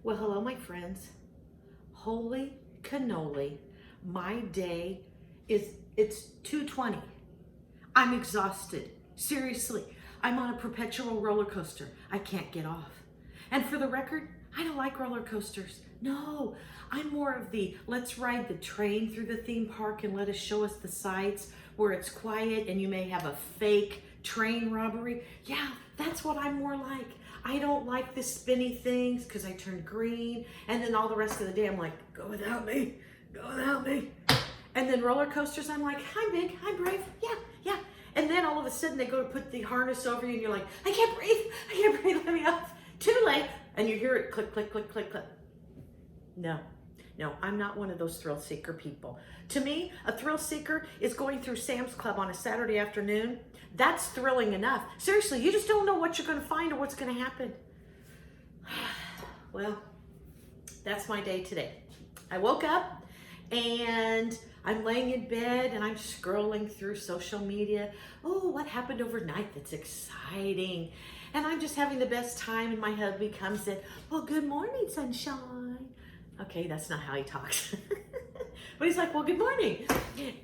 Well, hello, my friends. Holy cannoli. My day it's 2:20. I'm exhausted. Seriously. I'm on a perpetual roller coaster. I can't get off. And for the record, I don't like roller coasters. No, I'm more of the let's ride the train through the theme park and let us show us the sights where it's quiet and you may have a fake train robbery. Yeah, that's what I'm more like. I don't like the spinny things because I turn green, and then all the rest of the day I'm like, go without me, go without me. And then roller coasters, I'm like, I'm big, I'm brave, yeah, yeah. And then all of a sudden they go to put the harness over you and you're like, I can't breathe, let me off. Too late. And you hear it click, click, click, click, click. No, I'm not one of those thrill seeker people. To me, a thrill seeker is going through Sam's Club on a Saturday afternoon. That's thrilling enough. Seriously, you just don't know what you're going to find or what's going to happen. Well, that's my day today. I woke up and I'm laying in bed and I'm scrolling through social media. Oh, what happened overnight that's exciting. And I'm just having the best time, and my hubby comes in, well, good morning, sunshine. Okay, that's not how he talks. But he's like, well, good morning.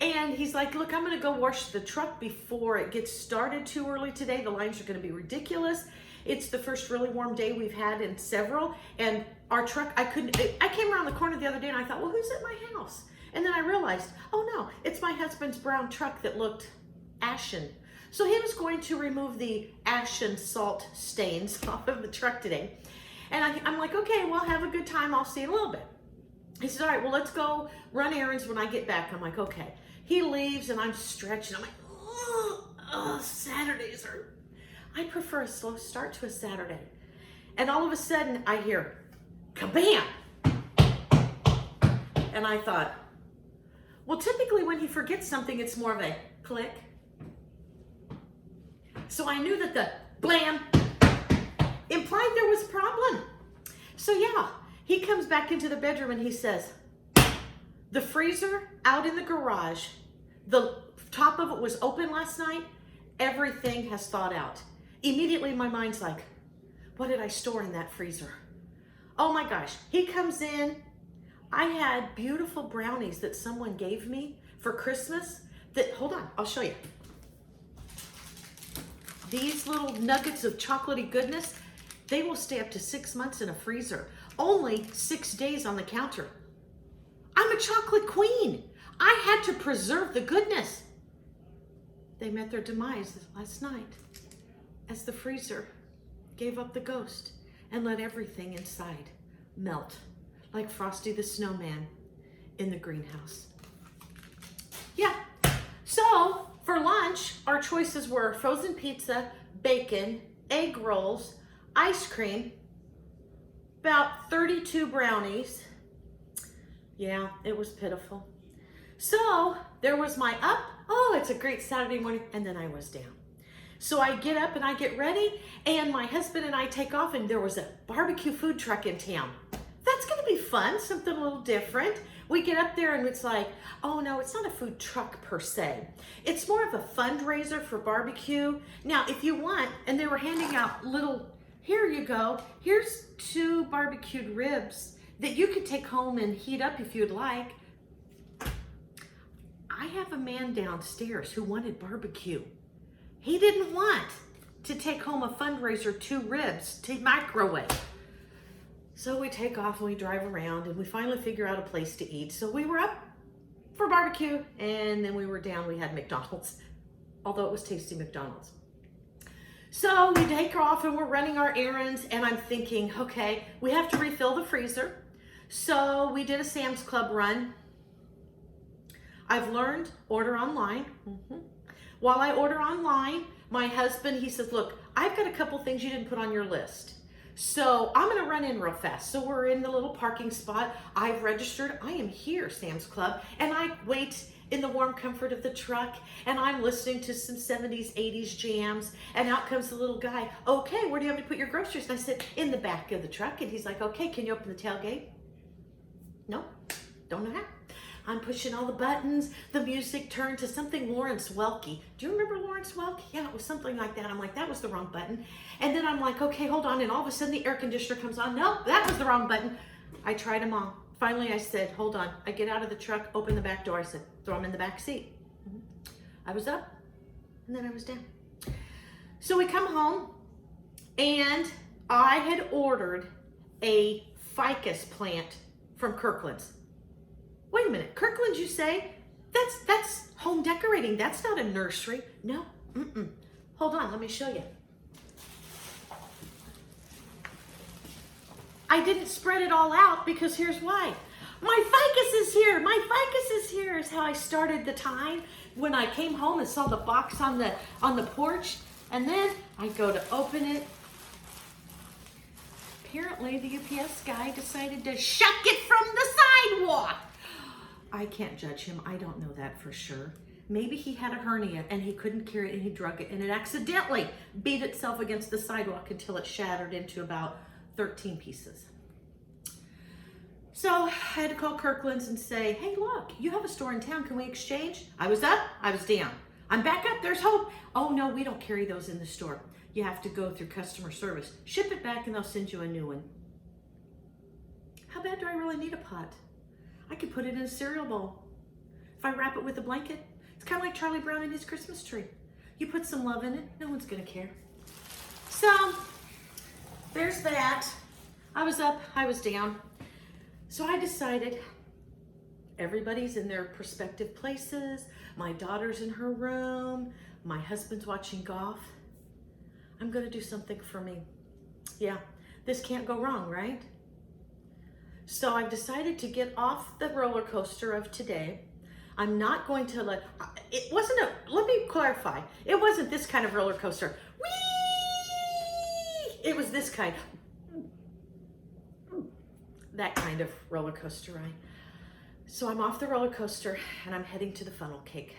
And he's like, look, I'm gonna go wash the truck before it gets started too early today. The lines are gonna be ridiculous. It's the first really warm day we've had in several. And our truck, I came around the corner the other day and I thought, well, who's at my house? And then I realized, oh no, it's my husband's brown truck that looked ashen. So he was going to remove the ashen salt stains off of the truck today. And I'm like, okay, well, have a good time. I'll see you in a little bit. He said, all right, well, let's go run errands when I get back. I'm like, okay. He leaves and I'm stretching. I'm like, oh, Saturdays are, I prefer a slow start to a Saturday. And all of a sudden I hear, kabam! And I thought, well, typically when he forgets something, it's more of a click. So I knew that the blam implied there was a problem. So yeah, he comes back into the bedroom and he says, the freezer out in the garage, the top of it was open last night, everything has thawed out. Immediately my mind's like, what did I store in that freezer? Oh my gosh, he comes in. I had beautiful brownies that someone gave me for Christmas that, hold on, I'll show you. These little nuggets of chocolatey goodness, they will stay up to 6 months in a freezer. Only 6 days on the counter. I'm a chocolate queen. I had to preserve the goodness. They met their demise last night as the freezer gave up the ghost and let everything inside melt like Frosty the Snowman in the greenhouse. Yeah, so for lunch, our choices were frozen pizza, bacon, egg rolls, ice cream, about 32 brownies. Yeah, it was pitiful. So there was my up, oh, it's a great Saturday morning, and then I was down. So I get up and I get ready, and my husband and I take off, and there was a barbecue food truck in town. That's gonna be fun, something a little different. We get up there and it's like, oh no, it's not a food truck per se. It's more of a fundraiser for barbecue. Now, if you want, and they were handing out little, here you go, here's 2 barbecued ribs that you could take home and heat up if you'd like. I have a man downstairs who wanted barbecue. He didn't want to take home a fundraiser 2 ribs to microwave. So we take off and we drive around and we finally figure out a place to eat. So we were up for barbecue and then we were down, we had McDonald's, although it was tasty McDonald's. So we take off and we're running our errands and I'm thinking, okay, we have to refill the freezer. So we did a Sam's Club run. I've learned order online. While I order online, my husband, he says, look, I've got a couple things you didn't put on your list. So I'm gonna run in real fast. So we're in the little parking spot. I've registered, I am here, Sam's Club, and I wait in the warm comfort of the truck, and I'm listening to some 70s, 80s jams, and out comes the little guy. Okay, where do you want me to put your groceries? And I said, in the back of the truck, and he's like, okay, can you open the tailgate? No, don't know how. I'm pushing all the buttons. The music turned to something Lawrence Welky. Do you remember Lawrence Welk? Yeah, it was something like that. I'm like, that was the wrong button. And then I'm like, okay, hold on. And all of a sudden the air conditioner comes on. No, that was the wrong button. I tried them all. Finally, I said, hold on. I get out of the truck, open the back door. I said, throw them in the back seat. I was up and then I was down. So we come home and I had ordered a ficus plant from Kirkland's. Wait a minute, Kirkland's, you say? That's home decorating. That's not a nursery. No, Hold on, let me show you. I didn't spread it all out because here's why. My ficus is here. My ficus is here is how I started the time when I came home and saw the box on the porch. And then I go to open it. Apparently the UPS guy decided to shuck it from the sidewalk. I can't judge him. I don't know that for sure. Maybe he had a hernia and he couldn't carry it and he drug it and it accidentally beat itself against the sidewalk until it shattered into about 13 pieces. So I had to call Kirkland's and say, hey, look, you have a store in town. Can we exchange? I was up, I was down. I'm back up, there's hope. Oh no, we don't carry those in the store. You have to go through customer service. Ship it back and they'll send you a new one. How bad do I really need a pot? I could put it in a cereal bowl. If I wrap it with a blanket, it's kind of like Charlie Brown and his Christmas tree. You put some love in it, no one's gonna care. So, there's that. I was up, I was down. So I decided everybody's in their prospective places. My daughter's in her room. My husband's watching golf. I'm gonna do something for me. Yeah, this can't go wrong, right? So I've decided to get off the roller coaster of today. I'm not going to let me clarify. It wasn't this kind of roller coaster. Whee! It was this kind. That kind of roller coaster ride. So I'm off the roller coaster and I'm heading to the funnel cake.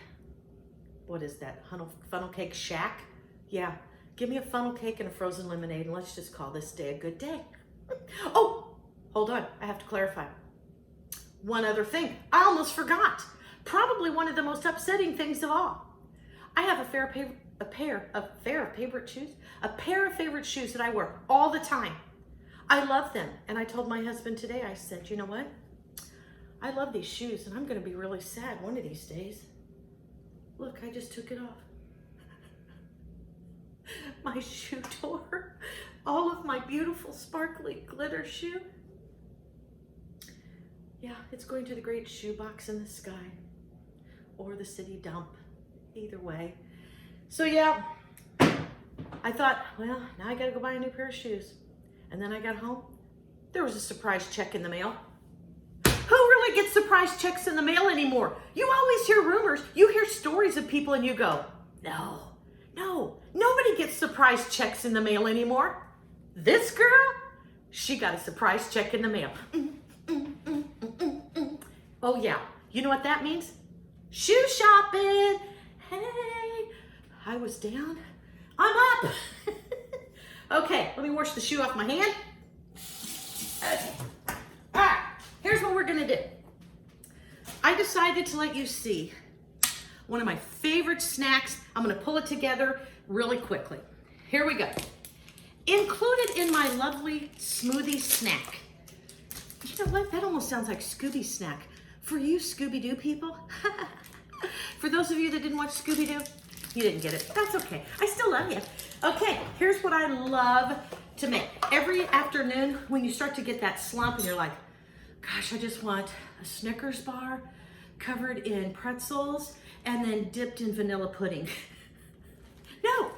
What is that? Funnel cake shack? Yeah, give me a funnel cake and a frozen lemonade and let's just call this day a good day. Oh, hold on, I have to clarify. One other thing, I almost forgot. Probably one of the most upsetting things of all. I have a pair of favorite shoes that I wear all the time. I love them. And I told my husband today, I said, you know what? I love these shoes and I'm gonna be really sad one of these days. Look, I just took it off. My shoe tore. All of my beautiful sparkly glitter shoe. Yeah, it's going to the great shoe box in the sky or the city dump, either way. So yeah, I thought, well, now I gotta go buy a new pair of shoes. And then I got home, there was a surprise check in the mail. Who really gets surprise checks in the mail anymore? You always hear rumors, you hear stories of people and you go, no, nobody gets surprise checks in the mail anymore. This girl, she got a surprise check in the mail. Oh yeah, you know what that means? Shoe shopping. Hey, I was down, I'm up. Okay, let me wash the shoe off my hand. Okay. All right, here's what we're gonna do. I decided to let you see one of my favorite snacks. I'm gonna pull it together really quickly. Here we go. Included in my lovely smoothie snack. You know what? That almost sounds like Scooby Snack. For you Scooby-Doo people, for those of you that didn't watch Scooby-Doo, you didn't get it. That's okay. I still love you. Okay, here's what I love to make. Every afternoon when you start to get that slump and you're like, gosh, I just want a Snickers bar covered in pretzels and then dipped in vanilla pudding. No,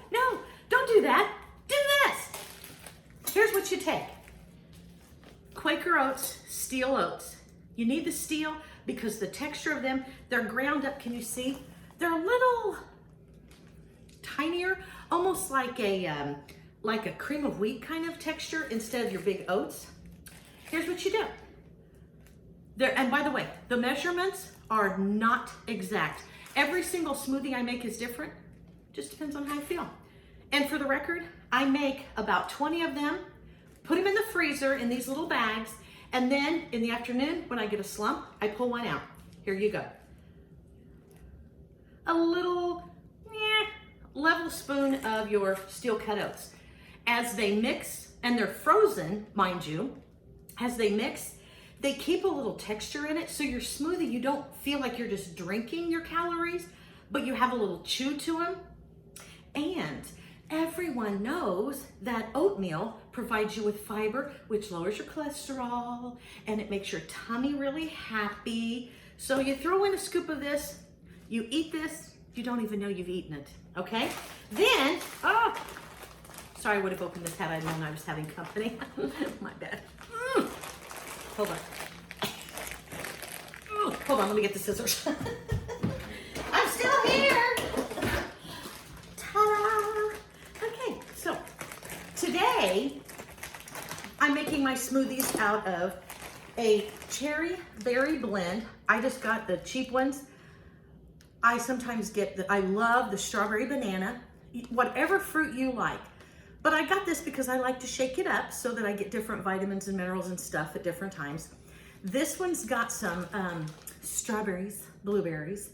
don't do that. Do this. Here's what you take. Quaker Oats, steel oats. You need the steel because the texture of them, they're ground up, can you see? They're a little tinier, almost like a cream of wheat kind of texture instead of your big oats. Here's what you do. And by the way, the measurements are not exact. Every single smoothie I make is different. Just depends on how I feel. And for the record, I make about 20 of them, put them in the freezer in these little bags, and then in the afternoon when I get a slump, I pull one out. Here you go. A little level spoon of your steel cut oats. As they mix, and they're frozen, mind you, as they mix, they keep a little texture in it, so your smoothie, you don't feel like you're just drinking your calories, but you have a little chew to them. And everyone knows that oatmeal provides you with fiber, which lowers your cholesterol, and it makes your tummy really happy. So you throw in a scoop of this, you eat this, you don't even know you've eaten it, okay? Then, sorry, I would have opened this had I known I was having company. My bad. Hold on. Hold on, let me get the scissors. I'm still here. Ta-da! Okay, so today I'm making my smoothies out of a cherry berry blend. I just got the cheap ones. I sometimes get I love the strawberry banana, whatever fruit you like. But I got this because I like to shake it up so that I get different vitamins and minerals and stuff at different times. This one's got some strawberries, blueberries,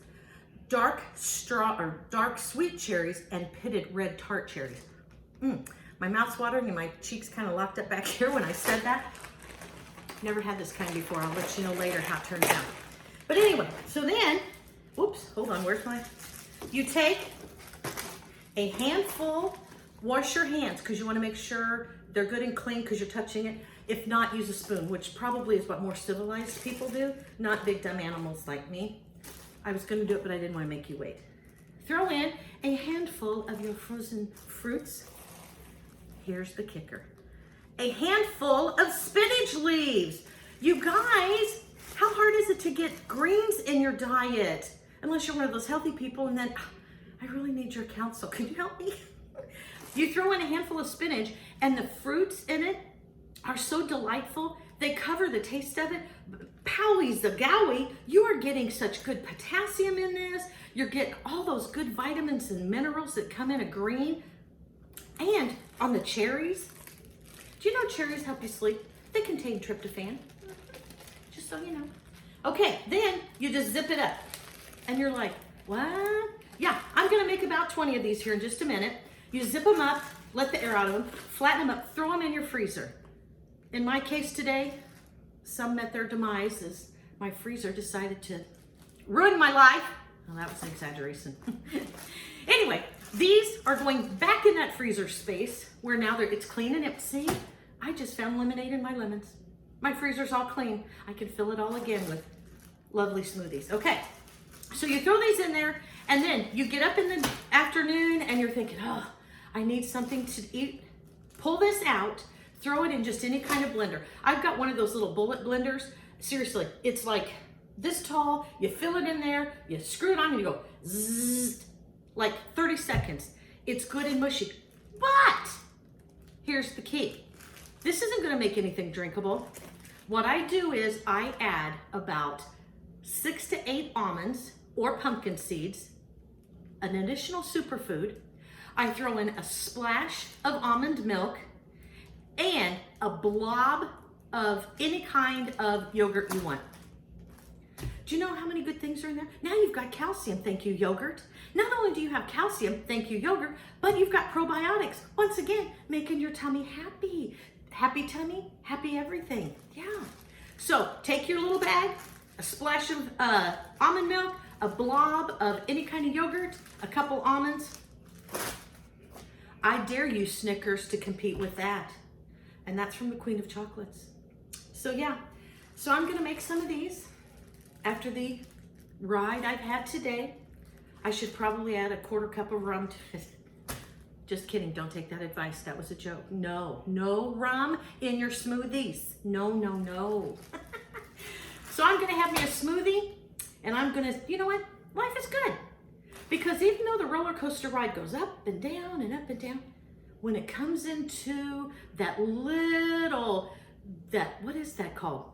dark sweet cherries, and pitted red tart cherries. My mouth's watering and my cheeks kind of locked up back here when I said that. Never had this kind before. I'll let you know later how it turns out. But anyway, so then, whoops, hold on, where's my? You take a handful. Wash your hands because you want to make sure they're good and clean because you're touching it. If not, use a spoon, which probably is what more civilized people do, not big dumb animals like me. I was going to do it, but I didn't want to make you wait. Throw in a handful of your frozen fruits. Here's the kicker. A handful of spinach leaves. You guys, how hard is it to get greens in your diet? Unless you're one of those healthy people, and then, I really need your counsel. Can you help me? You throw in a handful of spinach, and the fruits in it are so delightful. They cover the taste of it. Powies, the gowie, you are getting such good potassium in this. You're getting all those good vitamins and minerals that come in a green. And on the cherries, do you know cherries help you sleep? They contain tryptophan, just so you know. Okay, then you just zip it up. And you're like, what? Yeah, I'm gonna make about 20 of these here in just a minute. You zip them up, let the air out of them, flatten them up, throw them in your freezer. In my case today, some met their demise as my freezer decided to ruin my life. Well, that was an exaggeration. Anyway, these are going back in that freezer space where now it's clean and empty. See, I just found lemonade in my lemons. My freezer's all clean. I can fill it all again with lovely smoothies. Okay, so you throw these in there, and then you get up in the afternoon and you're thinking, oh, I need something to eat. Pull this out, throw it in just any kind of blender. I've got one of those little bullet blenders. Seriously, it's like this tall. You fill it in there, you screw it on, and you go zzz, like 30 seconds. It's good and mushy. But here's the key. This isn't gonna make anything drinkable. What I do is I add about 6 to 8 almonds or pumpkin seeds, an additional superfood. I throw in a splash of almond milk and a blob of any kind of yogurt you want. Do you know how many good things are in there? Now you've got calcium, thank you, yogurt. Not only do you have calcium, thank you, yogurt, but you've got probiotics. Once again, making your tummy happy. Happy tummy, happy everything. Yeah. So take your little bag, a splash of almond milk, a blob of any kind of yogurt, a couple almonds. I dare you, Snickers, to compete with that. And that's from the Queen of Chocolates. So yeah, so I'm gonna make some of these after the ride I've had today. I should probably add a 1/4 cup of rum to it. Just kidding, don't take that advice, that was a joke. No, no rum in your smoothies. No, no, no. So I'm gonna have me a smoothie, and I'm gonna, you know what? Life is good. Because even though the roller coaster ride goes up and down and up and down, when it comes into that little, what is that called?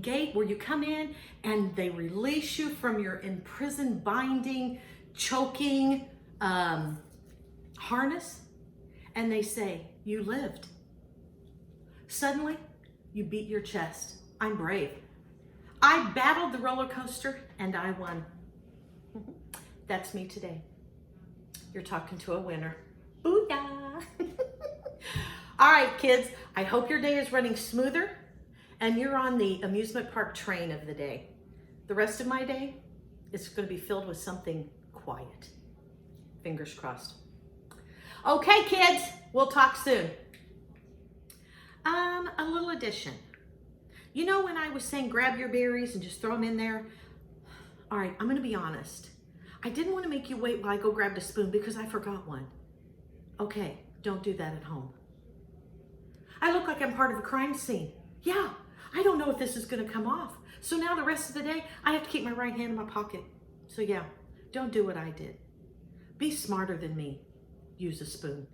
Gate where you come in and they release you from your imprisoned, binding, choking harness, and they say, you lived. Suddenly, you beat your chest. I'm brave. I battled the roller coaster and I won. That's me today. You're talking to a winner. Booyah! All right, kids, I hope your day is running smoother and you're on the amusement park train of the day. The rest of my day is going to be filled with something quiet. Fingers crossed. Okay, kids, we'll talk soon. A little addition. You know when I was saying grab your berries and just throw them in there? All right, I'm going to be honest. I didn't want to make you wait while I go grab the spoon because I forgot one. Okay, don't do that at home. I look like I'm part of a crime scene. Yeah, I don't know if this is going to come off. So now the rest of the day, I have to keep my right hand in my pocket. So yeah, don't do what I did. Be smarter than me. Use a spoon.